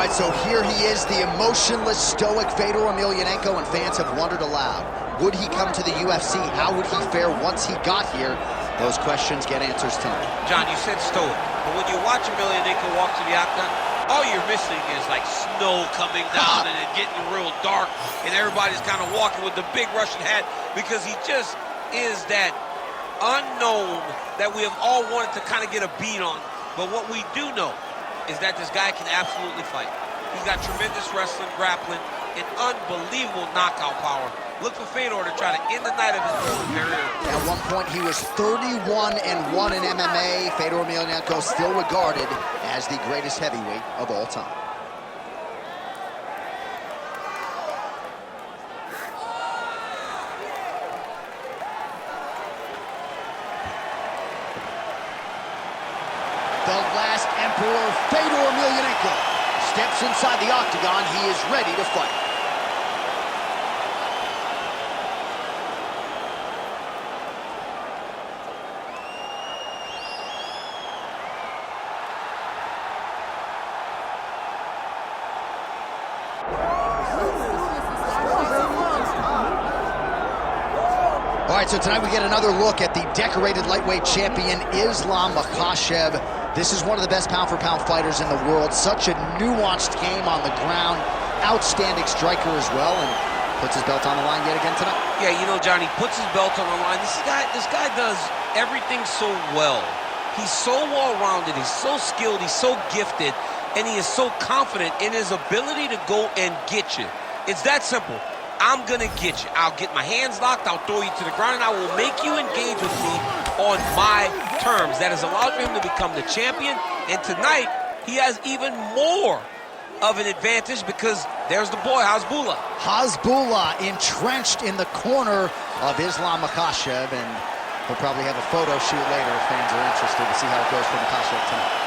right, so here he is, the emotionless, stoic Fedor Emelianenko, and fans have wondered aloud. Would he come to the UFC? How would he fare once he got here? Those questions get answers tonight. John, you said stoic, but when you watch Emelianenko walk to the octagon, all you're missing is like snow coming down and it getting real dark, and everybody's kind of walking with the big Russian hat because he just is that unknown that we have all wanted to kind of get a beat on. But what we do know is that this guy can absolutely fight. He's got tremendous wrestling, grappling, and unbelievable knockout power. Look for Fedor to try to end the night of his career. At one point, he was 31-1 in MMA. Fedor Emelianenko still regarded as the greatest heavyweight of all time. The last emperor, Fedor Emelianenko, steps inside the octagon. He is ready to fight. All right, so tonight we get another look at the decorated lightweight champion, Islam Makhachev. This is one of the best pound-for-pound fighters in the world. Such a nuanced game on the ground. Outstanding striker as well, and puts his belt on the line yet again tonight. Yeah, you know, Johnny, puts his belt on the line. This guy does everything so well. He's so well-rounded, he's so skilled, he's so gifted, and he is so confident in his ability to go and get you. It's that simple. I'm gonna get you. I'll get my hands locked, I'll throw you to the ground, and I will make you engage with me on my terms. That has allowed him to become the champion, and tonight, he has even more of an advantage because there's the boy, Hasbullah. Hasbullah entrenched in the corner of Islam Makhachev, and we'll probably have a photo shoot later if fans are interested to see how it goes for Makhachev tonight.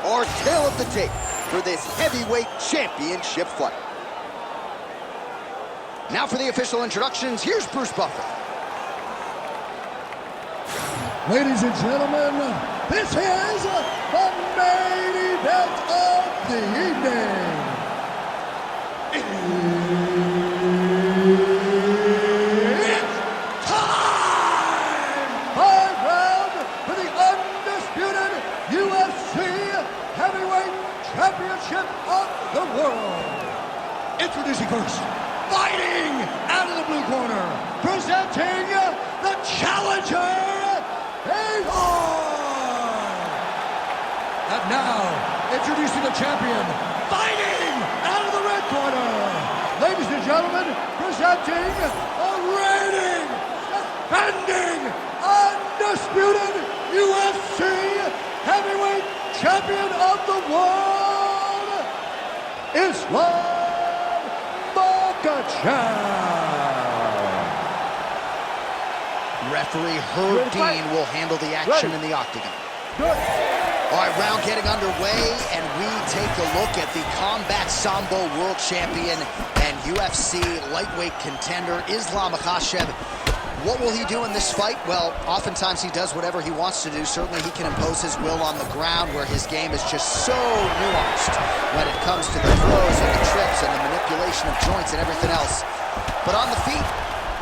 Our tale of the tape for this heavyweight championship fight. Now for the official introductions, here's Bruce Buffer. Ladies and gentlemen, this is the main event of the evening. It's time! 5 rounds for the undisputed UFC Heavyweight Championship of the world. Introducing first, fighting out of the blue corner, presenting the challenger, Fedor. And now, introducing the champion, fighting out of the red corner. Ladies and gentlemen, presenting a reigning, defending, undisputed UFC Heavyweight Champion of the world, Islam Makhachev. Referee Herb Dean will handle the action in the octagon. Good. All right, round getting underway, and we take a look at the Combat Sambo World Champion and UFC lightweight contender, Islam Makhachev. What will he do in this fight? Well, oftentimes he does whatever he wants to do. Certainly he can impose his will on the ground, where his game is just so nuanced when it comes to the throws and the trips and the manipulation of joints and everything else. But on the feet,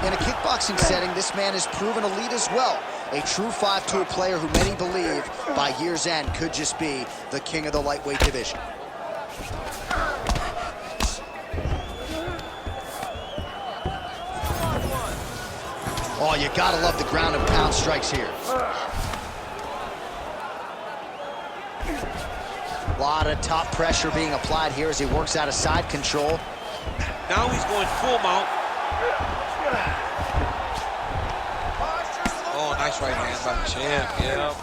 in a kickboxing setting, this man is proven elite as well. A true 5-tool player who many believe by year's end could just be the king of the lightweight division. Oh, you gotta love the ground and pound strikes here. A lot of top pressure being applied here as he works out of side control. Now he's going full mount. Oh, nice right hand by the champ, yeah.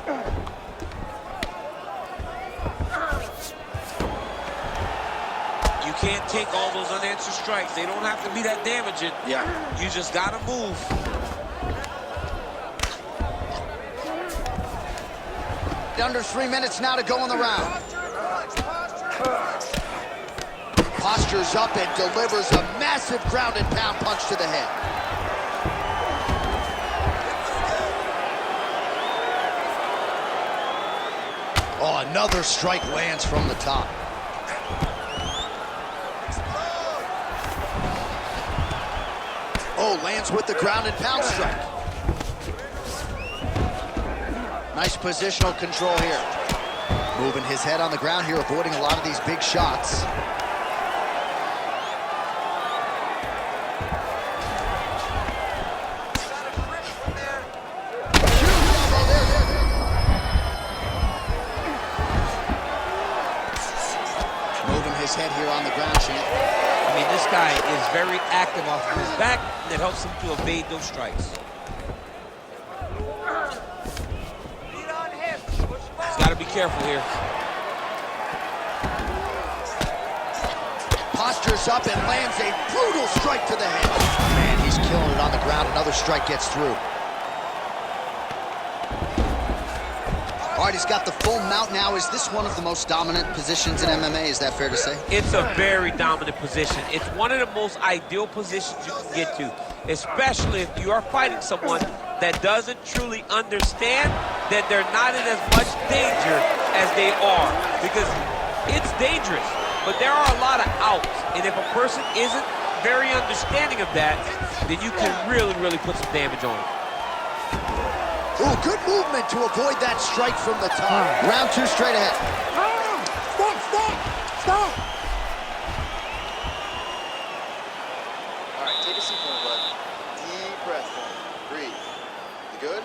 You can't take all those unanswered strikes. They don't have to be that damaging. Yeah. You just gotta move. Under 3 minutes now to go in the round. Postures up and delivers a massive ground and pound punch to the head. Oh, another strike lands from the top. Oh, lands with the ground and pound strike. Nice positional control here. Moving his head on the ground here, avoiding a lot of these big shots. Moving his head here on the ground, champ. I mean, this guy is very active off of his back, and that helps him to evade those strikes. He's got to be careful here. Postures up and lands a brutal strike to the head. Man, he's killing it on the ground. Another strike gets through. All right, he's got the full mount now. Is this one of the most dominant positions in MMA? Is that fair to say? It's a very dominant position. It's one of the most ideal positions you can get to, especially if you are fighting someone that doesn't truly understand that they're not in as much danger as they are. Because it's dangerous, but there are a lot of outs. And if a person isn't very understanding of that, then you can really, really put some damage on them. Ooh, good movement to avoid that strike from the top. Round two straight ahead. Stop! All right, take a seat for me, bud. Deep breath for me. Breathe. You good?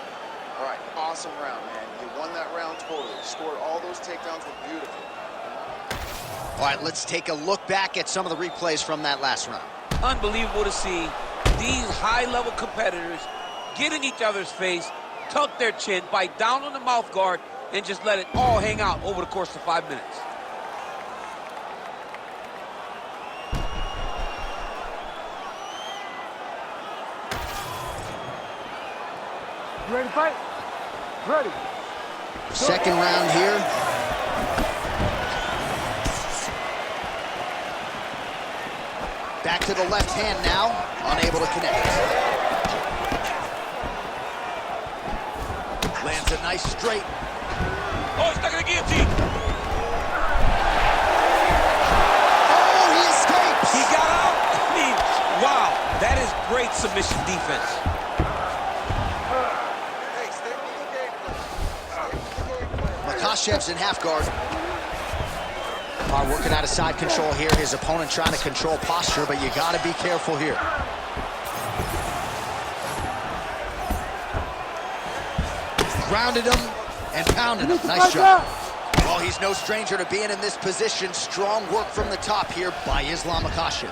All right, awesome round, man. You won that round totally. Scored all those takedowns, were beautiful. All right, let's take a look back at some of the replays from that last round. Unbelievable to see these high-level competitors get in each other's face, tuck their chin, bite down on the mouth guard, and just let it all hang out over the course of 5 minutes. You ready to fight? Ready. Second round here. Back to the left hand now, unable to connect. Lands a nice straight. Oh, he's stuck in the guillotine. Oh, he escapes! He got out. I mean, wow, that is great submission defense. Hey, stay with the game plan. Stay with the game plan. Makhachev's in half guard. Working out of side control here. His opponent trying to control posture, but you got to be careful here. Grounded him and pounded him. Nice job. Well, he's no stranger to being in this position. Strong work from the top here by Islam Makhachev.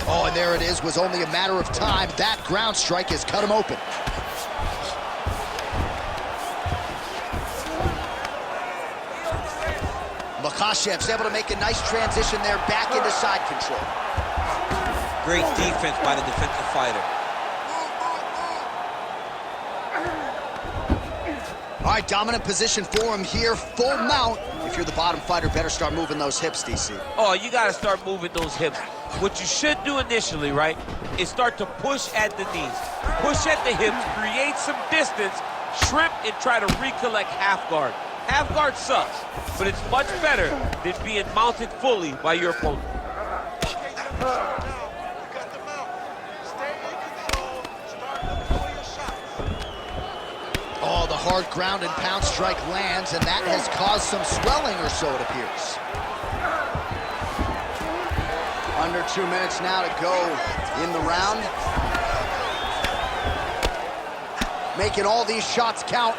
Oh, and there it is. Was only a matter of time. That ground strike has cut him open. Makhachev's able to make a nice transition there back into side control. Great defense by the defensive fighter. All right, dominant position for him here. Full mount. If you're the bottom fighter, better start moving those hips, DC. Oh, you got to start moving those hips. What you should do initially, right, is start to push at the knees. Push at the hips, create some distance, shrimp, and try to recollect half guard. Half guard sucks, but it's much better than being mounted fully by your opponent. Oh, the hard ground and pound strike lands, and that has caused some swelling or so, it appears. Under 2 minutes now to go in the round. Making all these shots count.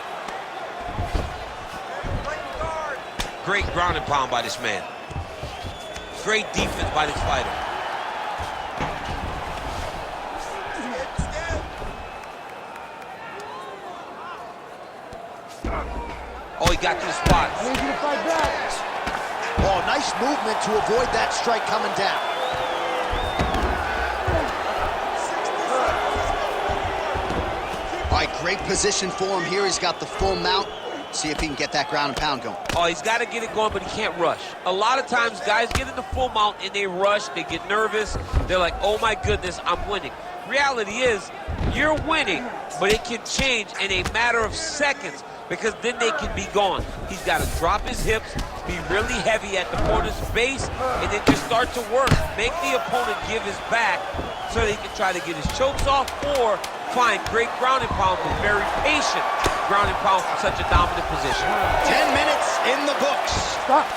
Great ground and pound by this man. Great defense by this fighter. Oh, he got to the spot. I need you to fight back. Oh, nice movement to avoid that strike coming down. All right, great position for him here. He's got the full mount. See if he can get that ground and pound going. Oh, he's got to get it going, but he can't rush. A lot of times, guys get in the full mount and they rush, they get nervous. They're like, oh my goodness, I'm winning. Reality is, you're winning, but it can change in a matter of seconds because then they can be gone. He's got to drop his hips, be really heavy at the opponent's base, and then just start to work. Make the opponent give his back so that he can try to get his chokes off or find great ground and pound, but very patient ground and pound from such a dominant position. 10 minutes in the books. Stop.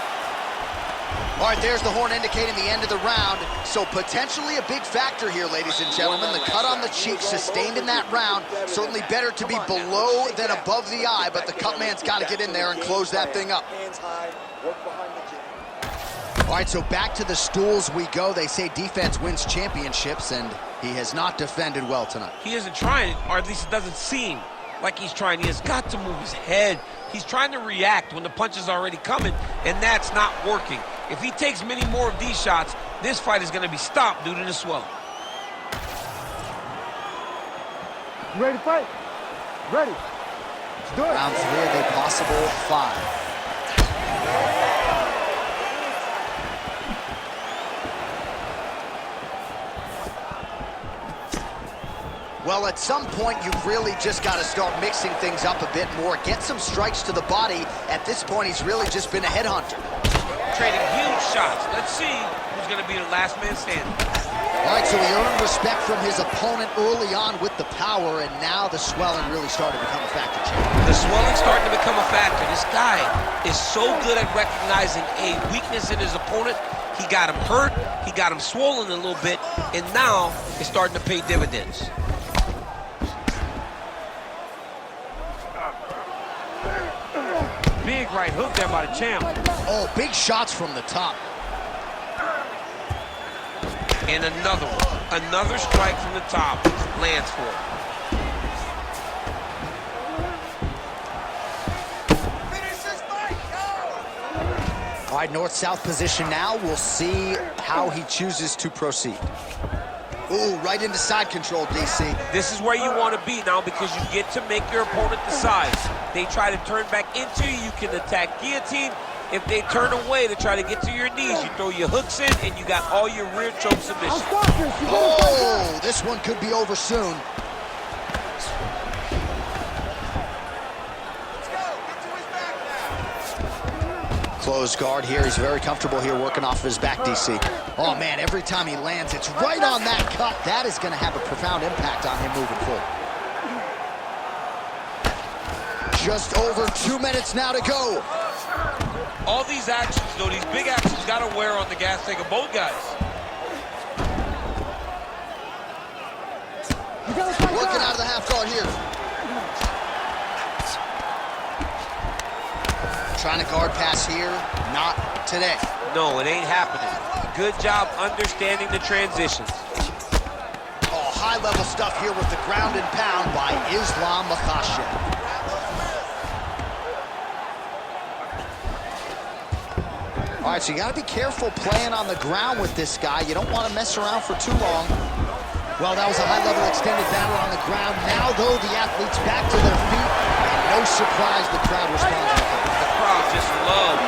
All right, there's the horn indicating the end of the round. So potentially a big factor here, ladies and gentlemen. The cut on the cheek sustained in that round. Certainly better to be below than above the eye, but the cut man's got to get in there and close that thing up. Hands high, work behind the chin. All right, so back to the stools we go. They say defense wins championships, and he has not defended well tonight. He isn't trying, or at least it doesn't seem like he's trying. He has got to move his head. He's trying to react when the punch is already coming, and that's not working. If he takes many more of these shots, this fight is going to be stopped due to the swelling. You ready to fight? Ready. Let's do it. Round 3 of a possible 5. Well, at some point, you've really just got to start mixing things up a bit more. Get some strikes to the body. At this point, he's really just been a headhunter. Trading huge shots. Let's see who's going to be the last man standing. All right, so he earned respect from his opponent early on with the power, and now the swelling really started to become a factor. The swelling's starting to become a factor. This guy is so good at recognizing a weakness in his opponent. He got him hurt, he got him swollen a little bit, and now it's starting to pay dividends. Big right hook there by the champ. Oh, big shots from the top. And another one. Another strike from the top lands for him. Finish this fight, go! All right, north-south position now. We'll see how he chooses to proceed. Ooh, right into side control, DC. This is where you want to be now because you get to make your opponent decide. They try to turn back into you, you can attack guillotine. If they turn away to try to get to your knees, you throw your hooks in and you got all your rear choke submissions. Oh, this one could be over soon. Let's go, get to his back now. Closed guard here. He's very comfortable here working off of his back, DC. Oh, man, every time he lands, it's right on that cut. That is going to have a profound impact on him moving forward. Just over 2 minutes now to go. All these actions, though, these big actions, got to wear on the gas tank of both guys. Working out of the half guard here. Trying to guard pass here. Not today. No, it ain't happening. Good job understanding the transitions. Oh, high-level stuff here with the ground and pound by Islam Makhachev. All right, so you got to be careful playing on the ground with this guy. You don't want to mess around for too long. Well, that was a high-level extended battle on the ground. Now, though, the athletes back to their feet. And no surprise the crowd responds. The crowd just loves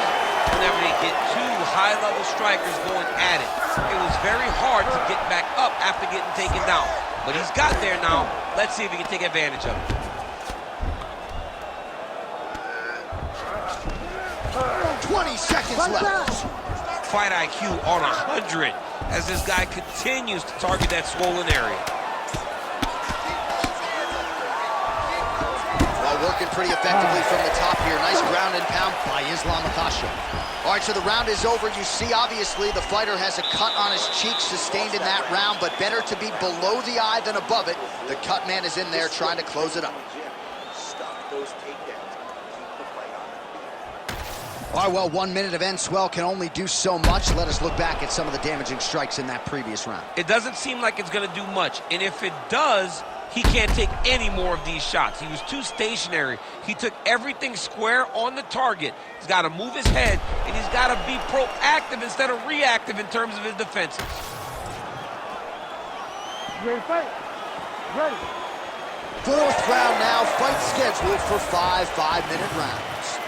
whenever they get two high-level strikers going at it. It was very hard to get back up after getting taken down. But he's got there now. Let's see if he can take advantage of it. 20 seconds left. Fight IQ on 100 as this guy continues to target that swollen area. Well, working pretty effectively from the top here. Nice ground and pound by Islam Makhachev. All right, so the round is over. You see, obviously, the fighter has a cut on his cheek sustained in that round, but better to be below the eye than above it. The cut man is in there trying to close it up. Stop those takedowns. Keep the fight on. All right, well, 1 minute of end swell can only do so much. Let us look back at some of the damaging strikes in that previous round. It doesn't seem like it's going to do much, and if it does, he can't take any more of these shots. He was too stationary. He took everything square on the target. He's got to move his head, and he's got to be proactive instead of reactive in terms of his defenses. You ready to fight? Ready. Fourth round now, fight scheduled for 5 5-minute rounds.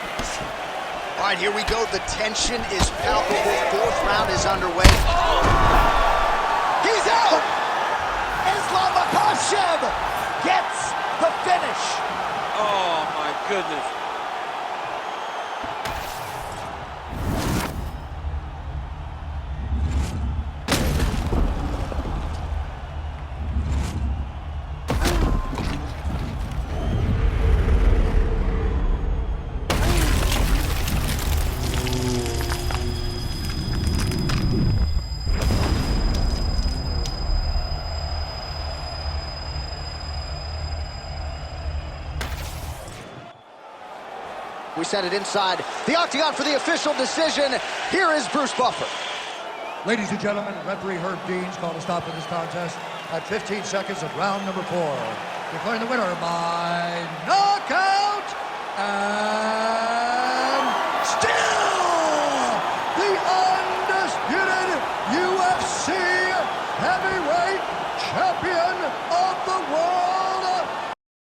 All right, here we go. The tension is palpable. Fourth round is underway. He's out! Islam Makhachev gets the finish. Oh, my goodness. We send it inside the octagon for the official decision. Here is Bruce Buffer. Ladies and gentlemen, referee Herb Dean's called a stop to this contest at 15 seconds of round number 4. Declaring the winner by knockout and still the undisputed UFC heavyweight champion,